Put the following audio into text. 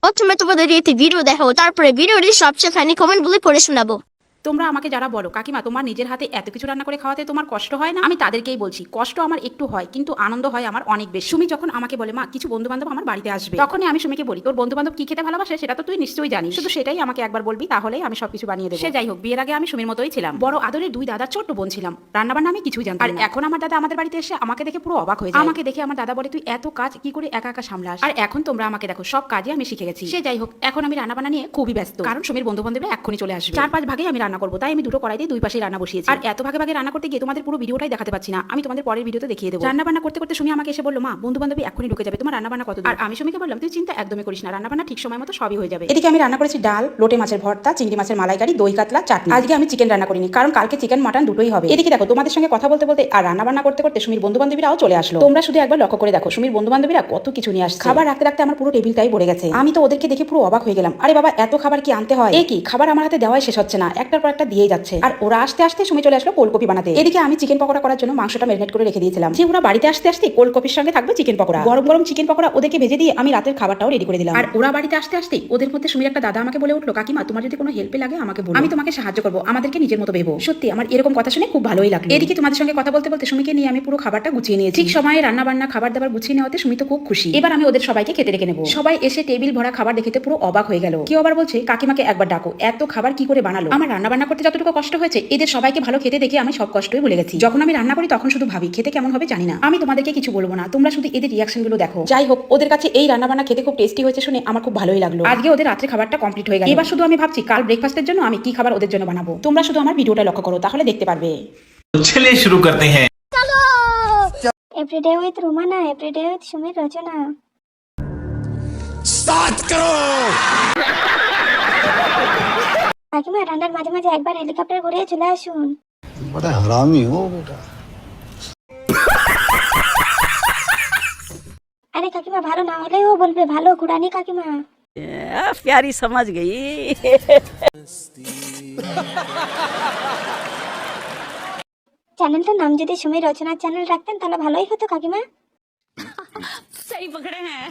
প্রথমে তোমাদের একটি ভিডিও দেখাবো, তারপরে ভিডিওটির সবচেয়ে ফানি কমেন্টগুলি পড়ে শোনাবো। তোমরা আমাকে যারা বলো কাকিমা তোমার নিজের হাতে এত কিছু রান্না করে খাওয়াতে তোমার কষ্ট হয় না, আমি তাদেরকেই বলছি কষ্ট আমার একটু হয় কিন্তু আনন্দ হয় আমার অনেক বেশি। সুমি যখন আমাকে বলে মা কিছু বন্ধু বান্ধব আমার বাড়িতে আসবে, তখনই আমি সুমিকে বলি তোর বন্ধু বান্ধব কি খেতে ভালোবাসে সেটা তো তুই নিশ্চয়ই জানিস, শুধু সেটাই আমাকে একবার বলবি তাহলেই আমি সবকিছু বানিয়ে দেবো। সে যাই হোক, বিয়ের আগে আমি সুমির মতোই ছিলাম, বড় আদরের দুই দাদার ছোট্ট বোন ছিলাম, রান্নাবান্না আমি কিছুই জানতাম না। আর এখন আমার দাদা আমাদের বাড়িতে এসে আমাকে দেখে পুরো অবাক হয়ে যায়। আমাকে দেখে আমার দাদা বলে তুই এত কাজ কি করে একা একা সামলাস। আর এখন তোমরা আমাকে দেখো সব কাজে আমি শিখে গেছি। সে যাই হোক, এখন আমি রান্নাবান্না নিয়ে খুবই ব্যস্ত, কারণ সুমির বন্ধু বান্ধবরা এক্ষুনি চলে আসবে। 4-5 ভাগে আমি রান্না করবো, তাই আমি দুটো কড়াইতে দুই পাশে রান্না বসিয়েছি। আর এত ভাগে ভাগে রান্না করতে গিয়ে তোমাদের পুরো ভিডিওটাই দেখাতে পাচ্ছি না, আমি তোমাদের পরের ভিডিওতে দেখিয়ে দেবো। রান্না বান্না করতে করতে সুমি আমাকে এসে বললো মা বন্ধু বান্ধবী এক্ষুনি ঢুকে যাবে, তোমার রান্না বান্না কত? আর আমি সুমিকে বললাম তুই চিন্তা একদমই করিস না, রান্না বান্না ঠিক সময় মতো সবই হয়ে যাবে। এদিকে আমি রান্না করেছি ডাল, লোটে মাছের ভর্তা, চিংড়ি মাছের মালাইকারি, দই কাতলা, চাটনি। আজকে আমি চিকেন রান্না করিনি, কারণ কালকে চিকেন মাটন দুটোই হবে। এদিকে দেখো তোমাদের সঙ্গে কথা বলতে বলতে আর রান্না বান্না করতে করতে সুমির বন্ধু বান্ধবীরাও চলে আসলো। তোমরা শুধু একবার লক্ষ্য করে দেখো সুমির বন্ধু বান্ধবীরা কত কিছু নিয়ে আসছে। খাবার রাখতে রাখতে আমার পুরো টেবিলটাই ভরে গেছে। আমি তো ওদেরকে দেখে পুরো অবাক হয়ে গেলাম, আরে বাবা এত খাবার কি আনতে হয়? এই কি খাবার আমার হাতে দেওয়াই শেষ হচ্ছে না, একটার পর একটা দিয়েই যাচ্ছে। আর ওরা আসতে আসতে সুমি চলে আসলো কোলকপি বানাতে। এদিকে আমি চিকেন পকোড়া করার জন্য মাংসটা ম্যারিনেট করে রেখে দিয়েছিলাম, যে ওরা বাড়িতে আসতে আসতে কোলকপির সঙ্গে থাকবে চিকেন পকোড়া। গরম গরম চিকেন পকোড়া ওদেরকে ভেজে দিয়ে আমি রাতের খাবারটাও রেডি করে দিলাম। আর ওরা বাড়িতে আসতে আসতে ওদের মধ্যে সুমির একটা দাদা আমাকে বলে উঠলো কাকিমা তোমার যদি কোনো হেল্পে লাগে আমাকে বলো, আমি তোমাকে সাহায্য করবো, আমাদেরকে নিজের মতো ভেবো। সত্যি আমার এরকম কথা শুনে খুব ভালোই লাগলো। এদিকে তোমাদের সঙ্গে কথা বলতে বলতে সুমিকে নিয়ে আমি পুরো খাবারটা গুছিয়ে নিয়েছি। ঠিক সময়ে রান্না বান্না খাবার দাবার গুছিয়ে নেওয়াতে সুমি তো খুব খুশি। এবার আমি ওদের সবাইকে খেতে রেখে নেবো। সবাই এসে টেবিল ভরা খাবার দেখে পুরো অবাক হয়ে গেল। কেউ আবার বলছে কাকিমাকে একবার ডাকো, এত খাবার কি করে বানালো। আমার রান্না বান্না করতে যতটুকু কষ্ট হয়েছে এদের সবাইকে ভালো খেতে দেখে আমি সব কষ্টই ভুলে গেছি। যখন আমি রান্না করি তখন শুধু ভাবি খেতে কেমন হবে জানি না। আমি তোমাদেরকে কিছু বলবো না, তোমরা শুধু এদের রিয়াকশন গুলো দেখো। যাই হোক, ওদের কাছে এই রান্না বান্না খেতে খুব টেস্টি হয়েছে শুনে আমার খুব ভালোই লাগলো। আজকে ওদের রাত্রে খাবারটা কমপ্লিট হয়ে গেল। এবার শুধু আমি ভাবছি কাল ব্রেকফাস্টের জন্য আমি কি খাবার ওদের জন্য বানাবো। তোমরা শুধু আমার ভিডিওটা লক্ষ্য করো তাহলে দেখতে পারবে। चलिए शुरू करते हैं। Everyday with Rumana, everyday with সুমির রচনা। स्टार्ट करो। কাকিমা রান্নার মাঝে মাঝে একবার হেলিকপ্টার ঘুরে চলে আসুন। बड़ा हरामी हो बेटा। আরে কাকিমা ভালো না হলেও বলবে ভালো ঘুরানি কাকিমা। प्यारी समझ गई। চ্যানেলটার নাম যদি সুমির রচনা চ্যানেল রাখতেন তাহলে ভালোই হতো কাকিমা। सही पकड़े हैं।